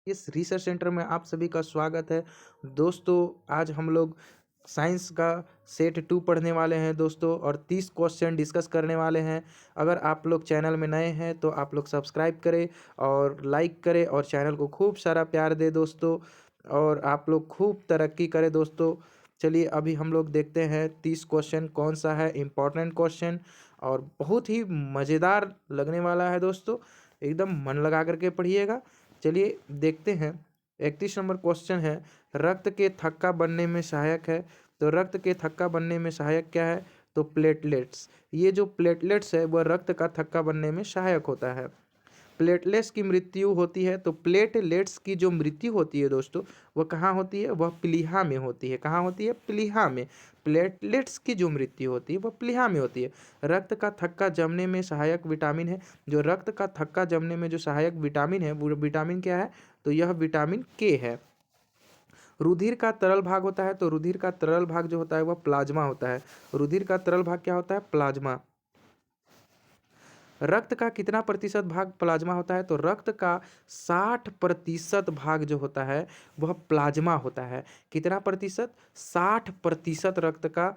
इस research centre में आप सभी का स्वागत है। दोस्तों, आज हम लोग साइंस का सेट 2 पढ़ने वाले हैं दोस्तों, और 30 क्वेश्चन डिस्कस करने वाले हैं। अगर आप लोग चैनल में नए हैं तो आप लोग सब्सक्राइब करें और लाइक करें और चैनल को खूब सारा प्यार दें दोस्तों, और आप लोग खूब तरक्की करें दोस्तों। चलिए अभी हम लोग देखते हैं 30 क्वेश्चन कौन सा है इम्पोर्टेंट क्वेश्चन, और बहुत ही मज़ेदार लगने वाला है दोस्तों। एकदम मन लगा करके पढ़िएगा। चलिए देखते हैं। 31 नंबर क्वेश्चन है, रक्त के थक्का बनने में सहायक है। तो रक्त के थक्का बनने में सहायक क्या है? तो प्लेटलेट्स। ये जो प्लेटलेट्स है वह रक्त का थक्का बनने में सहायक होता है। प्लेटलेट्स की मृत्यु होती है, तो प्लेटलेट्स की जो मृत्यु होती है दोस्तों, वह कहाँ होती है? वह प्लीहा में होती है। कहाँ होती है? प्लीहा में। प्लेटलेट्स की जो मृत्यु होती है वह प्लीहा में होती है। रक्त का थक्का जमने में सहायक विटामिन है। जो रक्त का थक्का जमने में जो सहायक विटामिन है वो विटामिन क्या है? तो यह विटामिन के है। रुधिर का तरल भाग होता है, तो रुधिर का तरल भाग जो होता है वह प्लाज्मा होता है। रुधिर का तरल भाग क्या होता है? प्लाज्मा। रक्त का कितना प्रतिशत भाग प्लाज्मा होता है? तो रक्त का 60% भाग जो होता है वह प्लाज्मा होता है। कितना प्रतिशत? 60% रक्त का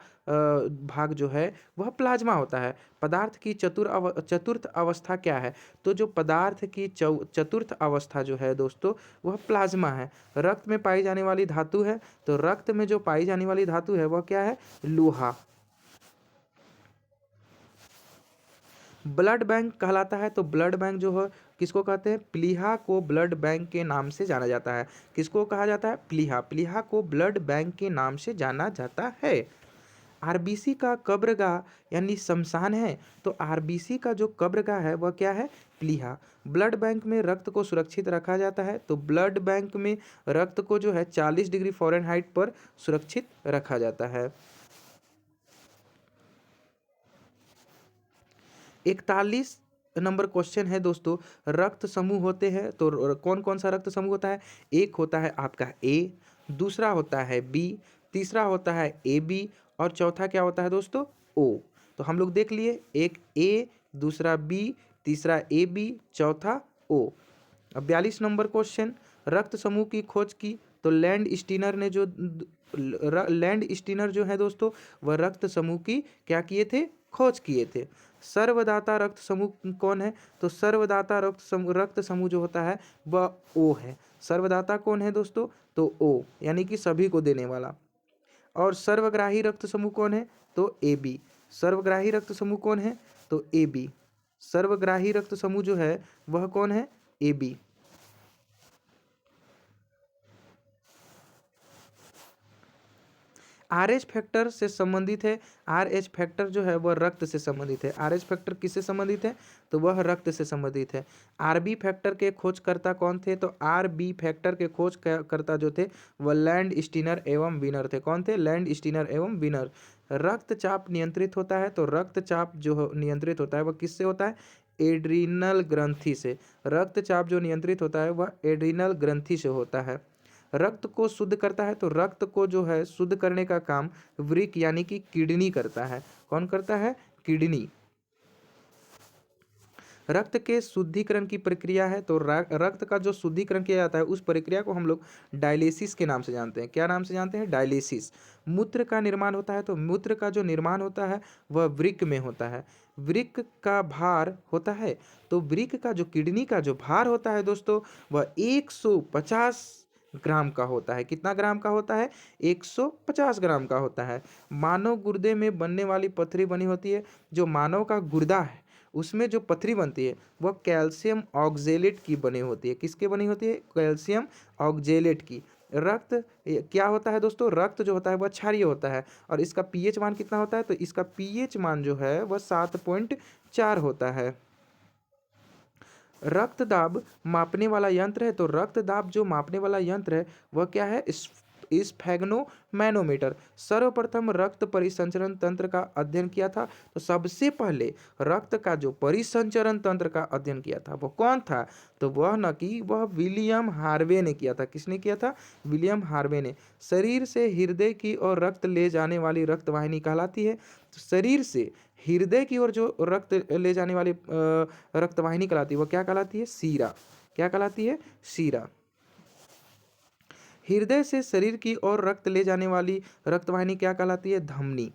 भाग जो है वह प्लाज्मा होता है। पदार्थ की चतुर्थ अवस्था क्या है? तो जो पदार्थ की चतुर्थ अवस्था जो है दोस्तों वह प्लाज्मा है। रक्त में पाई जाने वाली धातु है, तो रक्त में जो पाई जाने वाली धातु है वह क्या है? लोहा। ब्लड बैंक कहलाता है, तो ब्लड बैंक जो है किसको कहते हैं? प्लीहा को ब्लड बैंक के नाम से जाना जाता है। किसको कहा जाता है? प्लीहा। प्लीहा को ब्लड बैंक के नाम से जाना जाता है। आरबीसी का कब्रगाह यानी शमशान है, तो आरबीसी का जो कब्रगाह है वह क्या है? प्लीहा। ब्लड बैंक में रक्त को सुरक्षित रखा जाता है, तो ब्लड बैंक में रक्त को जो है 40 डिग्री फ़ारेनहाइट पर सुरक्षित रखा जाता है। 41 नंबर क्वेश्चन है दोस्तों, रक्त समूह होते हैं, तो कौन कौन सा रक्त समूह होता है? एक होता है आपका ए, दूसरा होता है बी, तीसरा होता है ए बी, और चौथा क्या होता है दोस्तों? ओ। तो हम लोग देख लिए, एक ए, दूसरा बी, तीसरा ए बी, चौथा ओ। अब 42 नंबर क्वेश्चन, रक्त समूह की खोज की। तो लैंड स्टीनर ने जो लैंड स्टीनर जो है दोस्तों वह रक्त समूह की क्या किए थे? खोज किए थे। सर्वदाता रक्त समूह कौन है? तो सर्वदाता रक्त समूह जो होता है वह ओ है। सर्वदाता कौन है दोस्तों? तो ओ, यानी कि सभी को देने वाला। और सर्वग्राही रक्त समूह कौन है? तो ए बी। सर्वग्राही रक्त समूह कौन है? तो ए बी। सर्वग्राही रक्त समूह जो है वह कौन है? A B. R H factor से संबंधित है। आर एच फैक्टर जो है वह रक्त से संबंधित है। आर एच फैक्टर किससे संबंधित है? तो वह रक्त से संबंधित है। आर बी फैक्टर के खोजकर्ता कौन थे? तो आर बी फैक्टर के खोजकर्ता जो थे वह लैंड स्टीनर एवं विनर थे। कौन थे? लैंड स्टीनर एवं विनर। रक्तचाप नियंत्रित होता है, तो रक्तचाप जो नियंत्रित होता है वह किससे होता है? एड्रीनल ग्रंथि से। रक्तचाप जो नियंत्रित होता है वह एड्रीनल ग्रंथि से होता है। रक्त को शुद्ध करता है, तो रक्त को जो है शुद्ध करने का काम वृक्क यानी कि किडनी करता है। कौन करता है? किडनी। रक्त के शुद्धिकरण की प्रक्रिया है, तो रक्त का जो शुद्धिकरण किया जाता है उस प्रक्रिया को हम लोग डायलिसिस के नाम से जानते हैं। क्या नाम से जानते हैं? डायलिसिस। मूत्र का निर्माण होता है, तो मूत्र का जो निर्माण होता है वह वृक्क में होता है। वृक्क का भार होता है, तो वृक्क का जो किडनी का जो भार होता है दोस्तों वह 150 ग्राम का होता है। कितना ग्राम का होता है? 150 ग्राम का होता है। मानव गुर्दे में बनने वाली पथरी बनी होती है। जो मानव का गुर्दा है उसमें जो पथरी बनती है वह कैल्शियम ऑक्जेलेट की बनी होती है। किसके बनी होती है? कैल्शियम ऑक्जेलेट की। रक्त क्या होता है दोस्तों? रक्त जो होता है वह क्षारीय होता है, और इसका पीएच मान कितना होता है? तो इसका पीएच मान जो है वह 7.4 होता है। रक्त दाब मापने वाला यंत्र है, तो रक्त दाब जो मापने वाला यंत्र है वह क्या है? स्फेग्नोमैनोमीटर। सर्वप्रथम रक्त परिसंचरण तंत्र का अध्ययन किया था, तो सबसे पहले रक्त का जो परिसंचरण तंत्र का अध्ययन किया था वो कौन था? तो वह न कि वह विलियम हार्वे ने किया था। किसने किया था? विलियम हार्वे ने। शरीर से हृदय की ओर रक्त ले जाने वाली रक्तवाहिनी कहलाती है। तो शरीर से हृदय की ओर जो रक्त ले जाने वाली रक्तवाहिनी कहलाती है वह क्या कहलाती है? सीरा। क्या कहलाती है? सीरा। हृदय से शरीर की ओर रक्त ले जाने वाली रक्तवाहिनी क्या कहलाती है? धमनी।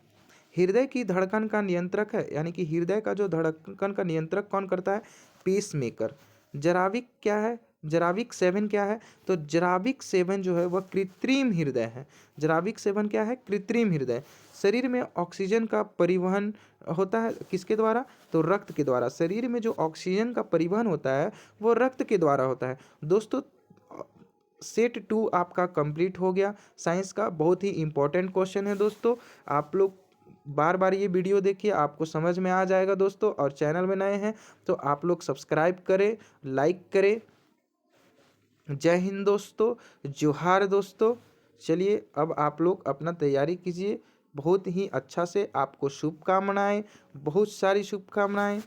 हृदय की धड़कन का नियंत्रक है, यानी कि हृदय का जो धड़कन का नियंत्रक कौन करता है? पेसमेकर। जराविक क्या है? जराविक सेवन क्या है? तो जराविक सेवन जो है वह कृत्रिम हृदय है। जराविक सेवन क्या है? कृत्रिम हृदय। शरीर में ऑक्सीजन का परिवहन होता है किसके द्वारा? तो रक्त के द्वारा। शरीर में जो ऑक्सीजन का परिवहन होता है वो रक्त के द्वारा होता है। दोस्तों, सेट 2 आपका कंप्लीट हो गया। साइंस का बहुत ही इंपॉर्टेंट क्वेश्चन है दोस्तों। आप लोग बार बार ये वीडियो देखिए, आपको समझ में आ जाएगा दोस्तों। और चैनल में नए हैं तो आप लोग सब्सक्राइब करें, लाइक करें। जय हिंद दोस्तों, जोहार दोस्तों। चलिए अब आप लोग अपना तैयारी कीजिए बहुत ही अच्छा से। आपको शुभकामनाएं, बहुत सारी शुभकामनाएं।